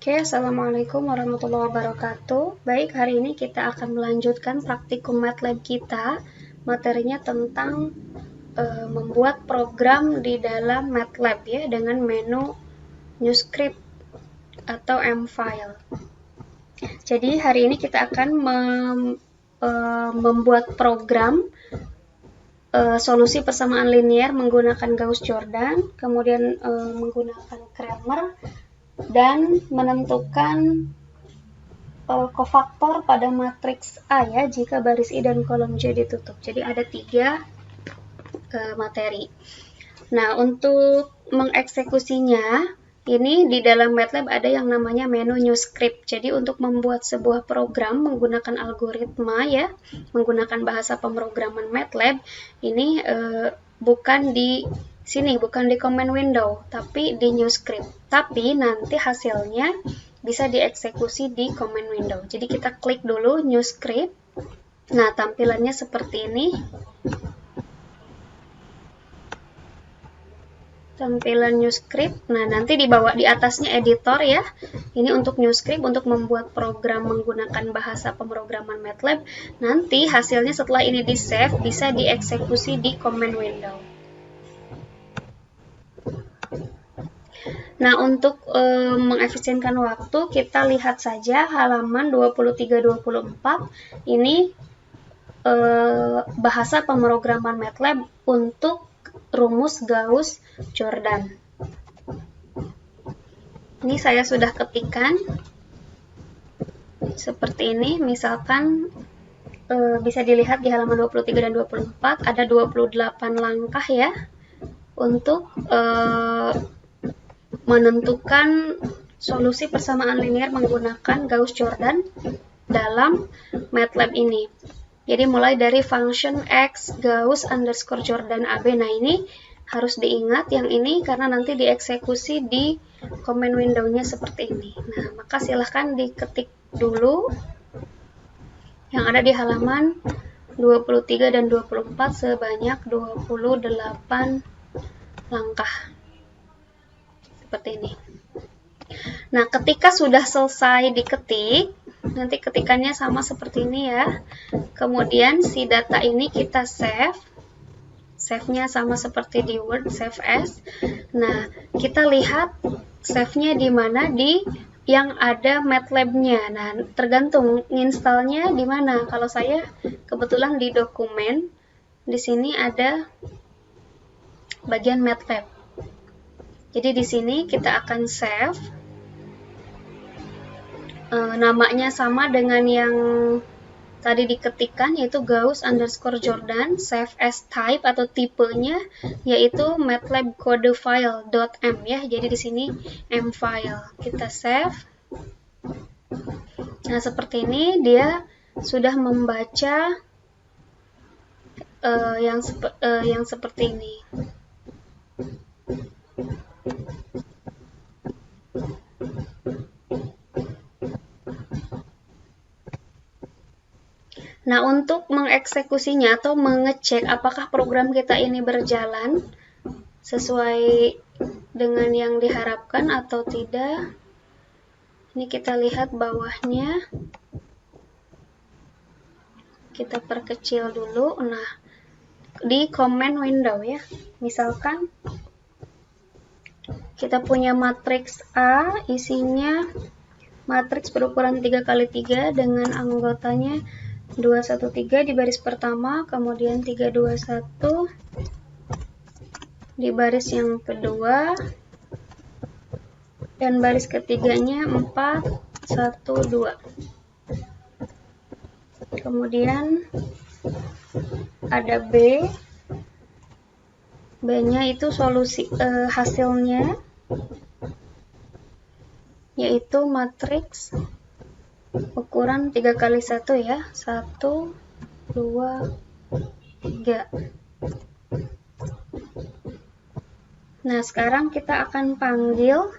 Oke, Assalamualaikum warahmatullahi wabarakatuh. Baik, hari ini kita akan melanjutkan praktikum MATLAB kita. Materinya tentang membuat program di dalam MATLAB ya, dengan menu New Script atau M-File. Jadi hari ini kita akan membuat program solusi persamaan linear menggunakan Gauss-Jordan, kemudian menggunakan Cramer, dan menentukan kofaktor pada matriks A ya, jika baris I dan kolom J ditutup. Jadi ada 3 materi. Nah, untuk mengeksekusinya, ini di dalam MATLAB ada yang namanya menu New Script. Jadi untuk membuat sebuah program menggunakan algoritma ya, menggunakan bahasa pemrograman MATLAB, ini bukan di sini, bukan di command window, tapi di New Script. Tapi nanti hasilnya bisa dieksekusi di command window. Jadi kita klik dulu New Script. Nah, tampilannya seperti ini. Tampilan New Script. Nah, nanti di bawah di atasnya editor ya. Ini untuk New Script, untuk membuat program menggunakan bahasa pemrograman MATLAB. Nanti hasilnya setelah ini di save bisa dieksekusi di command window. Nah, untuk mengefisienkan waktu, kita lihat saja halaman 23-24. Ini bahasa pemrograman MATLAB untuk rumus Gauss-Jordan. Ini saya sudah ketikkan seperti ini. Misalkan bisa dilihat di halaman 23 dan 24 ada 28 langkah ya untuk menentukan solusi persamaan linear menggunakan Gauss-Jordan dalam MATLAB ini. Jadi mulai dari function x Gauss underscore Jordan AB. Nah, ini harus diingat yang ini karena nanti dieksekusi di command window-nya seperti ini. Nah, maka silahkan diketik dulu yang ada di halaman 23 dan 24 sebanyak 28 langkah. Seperti ini. Nah, ketika sudah selesai diketik, nanti ketikannya sama seperti ini ya. Kemudian si data ini kita save. Save-nya sama seperti di Word, save as. Nah, kita lihat save-nya di mana, di yang ada MATLAB-nya. Nah, tergantung install-nya di mana. Kalau saya kebetulan di dokumen, di sini ada bagian MATLAB. Jadi di sini kita akan save. Namanya sama dengan yang tadi diketikkan, yaitu Gauss underscore Jordan. Save as type atau tipenya yaitu MATLAB code file.m ya. Jadi di sini M file. Kita save. Nah, seperti ini dia sudah membaca yang seperti ini. Nah, untuk mengeksekusinya atau mengecek apakah program kita ini berjalan sesuai dengan yang diharapkan atau tidak, ini kita lihat bawahnya. Kita perkecil dulu. Nah, di command window ya. Misalkan kita punya matriks A, isinya matriks berukuran 3x3 dengan anggotanya 213 di baris pertama, kemudian 321 di baris yang kedua, dan baris ketiganya 412. Kemudian ada B. B-nya itu solusi hasilnya, yaitu matriks ukuran 3x1 ya, 1, 2, 3. Nah, sekarang kita akan panggil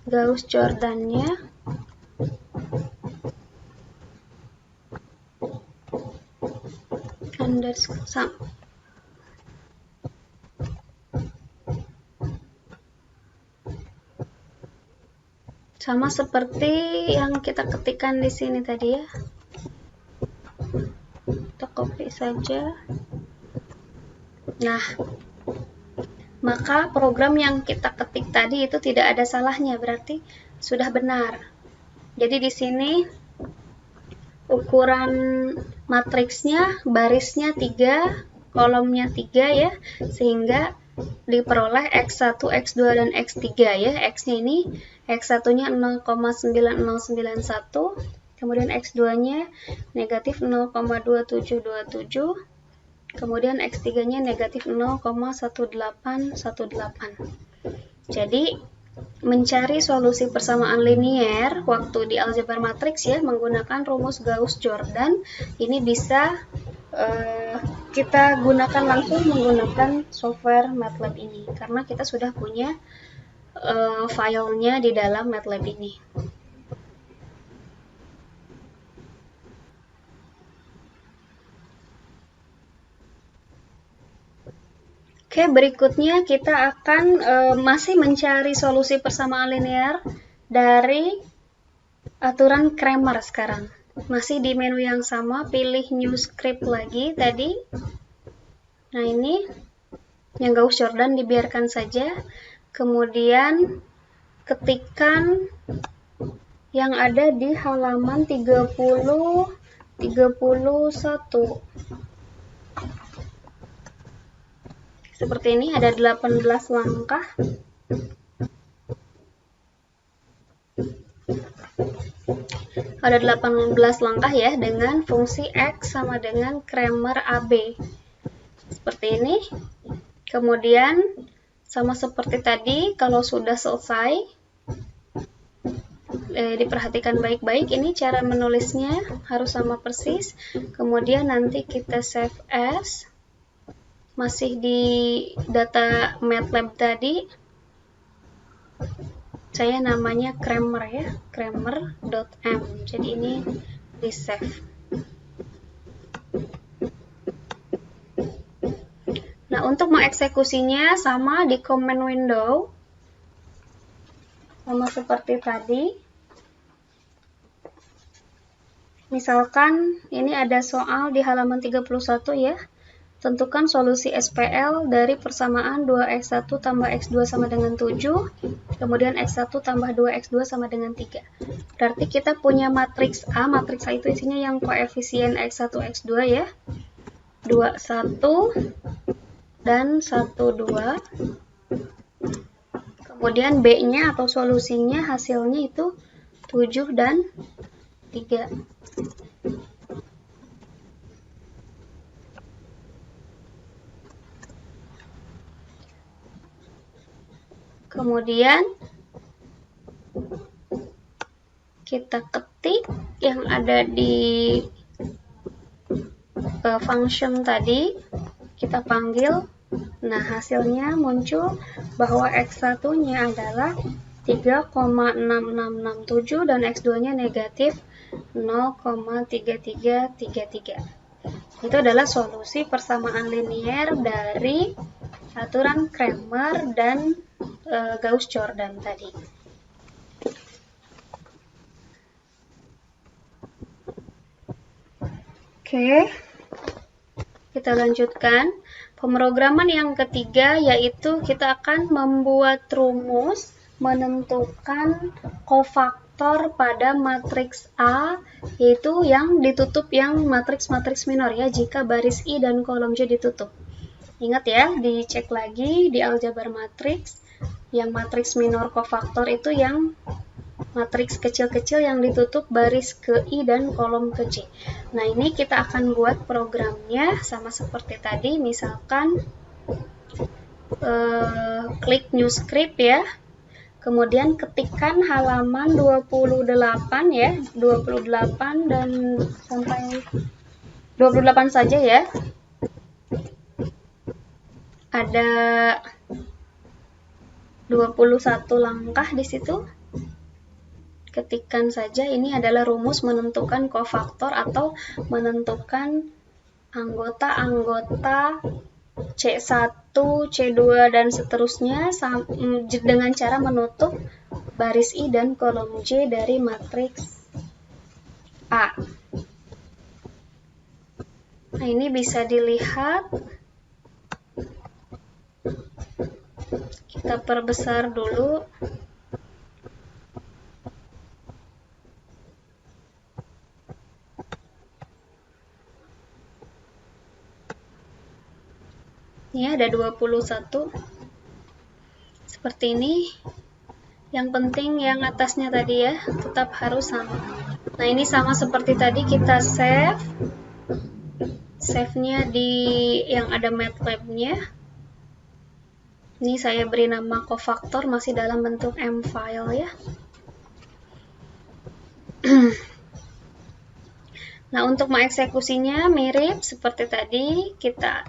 Gauss-Jordan-nya. Underscore. Sama seperti yang kita ketikkan di sini tadi ya. Kita copy saja. Nah, maka program yang kita ketik tadi itu tidak ada salahnya, berarti sudah benar. Jadi di sini ukuran matriksnya, barisnya 3, kolomnya 3 ya, sehingga diperoleh X1, X2, dan X3 ya. X-nya ini, X1-nya 0,9091, kemudian X2-nya negatif 0,2727, kemudian X3-nya negatif 0,1818. Jadi, mencari solusi persamaan linier waktu di aljabar matriks ya, menggunakan rumus Gauss-Jordan, ini bisa kita gunakan langsung menggunakan software MATLAB ini, karena kita sudah punya filenya di dalam MATLAB ini. Oke, berikutnya kita akan masih mencari solusi persamaan linear dari aturan Cramer sekarang. Masih di menu yang sama, pilih New Script lagi tadi. Nah, ini yang Gauss-Jordan dibiarkan saja. Kemudian ketikkan yang ada di halaman 31. Seperti ini, ada 18 langkah. Ada 18 langkah ya, dengan fungsi X sama dengan Cramer AB. Seperti ini. Kemudian, sama seperti tadi, kalau sudah selesai, diperhatikan baik-baik, ini cara menulisnya harus sama persis. Kemudian nanti kita save as. Masih di data MATLAB tadi, saya namanya Cramer ya, cramer.m. Jadi ini di save. Nah, untuk mengeksekusinya sama di command window, sama seperti tadi. Misalkan ini ada soal di halaman 31 ya. Tentukan solusi SPL dari persamaan 2x1 tambah x2 sama dengan 7, kemudian x1 tambah 2x2 sama dengan 3. Berarti kita punya matriks A itu isinya yang koefisien x1, x2 ya. 21 dan 12. Kemudian B-nya atau solusinya hasilnya itu 7 dan 3. Kemudian kita ketik yang ada di function tadi, kita panggil. Nah, hasilnya muncul bahwa X1-nya adalah 3,6667 dan X2-nya negatif 0,3333. Itu adalah solusi persamaan linier dari aturan Cramer dan Gauss-Jordan tadi. Oke, kita lanjutkan. Pemrograman yang ketiga yaitu kita akan membuat rumus menentukan kofaktor pada matriks A, yaitu yang ditutup yang matriks-matriks minor ya, jika baris I dan kolom J ditutup. Ingat ya, dicek lagi di aljabar matriks, yang matriks minor kofaktor itu yang matriks kecil-kecil yang ditutup baris ke I dan kolom ke J. Nah, ini kita akan buat programnya sama seperti tadi. Misalkan klik New Script ya. Kemudian ketikkan halaman 28 ya. 28 dan sampai 28 saja ya. Ada 21 langkah di situ. Ketikkan saja, ini adalah rumus menentukan kofaktor atau menentukan anggota-anggota C1, C2, dan seterusnya dengan cara menutup baris I dan kolom J dari matriks A. Nah, ini bisa dilihat. Kita perbesar dulu. Ini ada 21. Seperti ini. Yang penting yang atasnya tadi ya, tetap harus sama. Nah, ini sama seperti tadi, kita save. Save-nya di yang ada MATLAB-nya. Ini saya beri nama cofactor, masih dalam bentuk M file ya. Nah, untuk mengeksekusinya mirip seperti tadi. Kita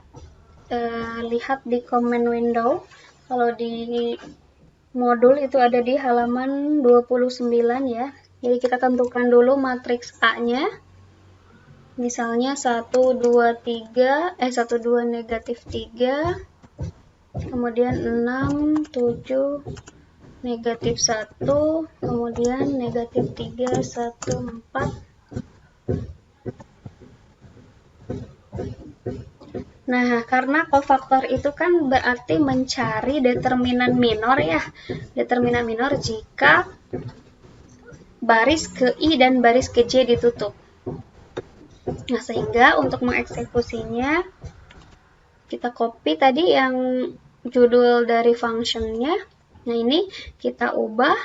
lihat di command window. Kalau di modul itu ada di halaman 29 ya. Jadi kita tentukan dulu matriks A-nya. Misalnya 1, 2, 3, 1, 2, negatif 3. Kemudian 6, 7, negatif 1. Kemudian negatif 3, 1, 4. Nah, karena cofactor itu kan berarti mencari determinan minor ya. Determinan minor jika baris ke I dan baris ke J ditutup. Nah, sehingga untuk mengeksekusinya, kita copy tadi yang judul dari functionnya. Nah, ini kita ubah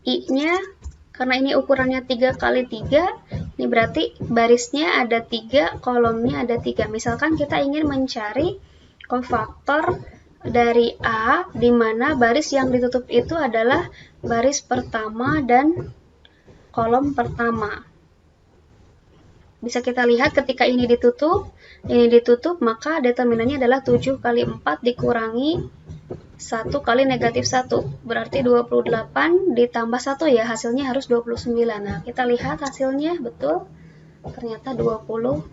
I-nya, karena ini ukurannya 3 kali 3, ini berarti barisnya ada 3, kolomnya ada 3. Misalkan kita ingin mencari cofactor dari A, di mana baris yang ditutup itu adalah baris pertama dan kolom pertama. Bisa kita lihat ketika ini ditutup, maka determinannya adalah 7 kali 4 dikurangi 1 kali negatif 1. Berarti 28 ditambah 1 ya, hasilnya harus 29. Nah, kita lihat hasilnya betul, ternyata 29.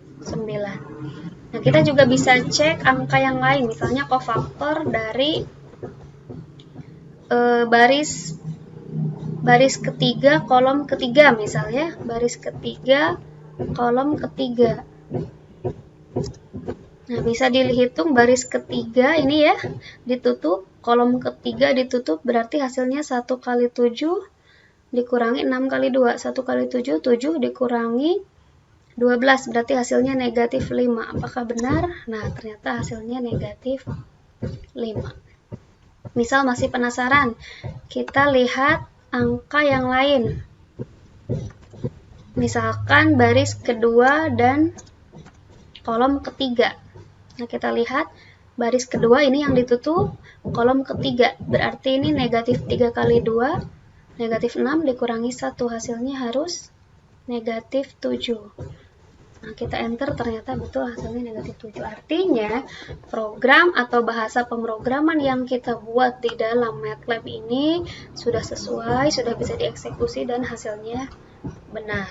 Nah, kita juga bisa cek angka yang lain, misalnya cofactor dari baris ketiga, kolom ketiga misalnya, baris ketiga, kolom ketiga. Nah, bisa dihitung baris ketiga ini ya, ditutup, kolom ketiga ditutup, berarti hasilnya 1 kali 7 dikurangi 6 kali 2. 1 kali 7, 7 dikurangi 12, berarti hasilnya negatif 5. Apakah benar? Nah, ternyata hasilnya negatif 5. Misal masih penasaran, kita lihat angka yang lain. Misalkan baris kedua dan kolom ketiga. Nah, kita lihat baris kedua ini yang ditutup, kolom ketiga. Berarti ini negatif 3 kali 2, negatif 6 dikurangi 1. Hasilnya harus negatif 7. Nah, kita enter, ternyata betul hasilnya negatif 7. Artinya, program atau bahasa pemrograman yang kita buat di dalam MATLAB ini sudah sesuai, sudah bisa dieksekusi, dan hasilnya benar.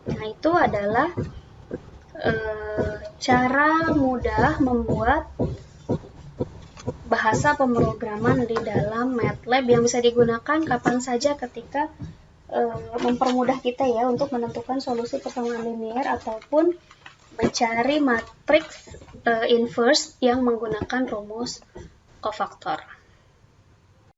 Nah, itu adalah cara mudah membuat bahasa pemrograman di dalam MATLAB yang bisa digunakan kapan saja ketika mempermudah kita ya untuk menentukan solusi persamaan linear ataupun mencari matriks inverse yang menggunakan rumus cofactor.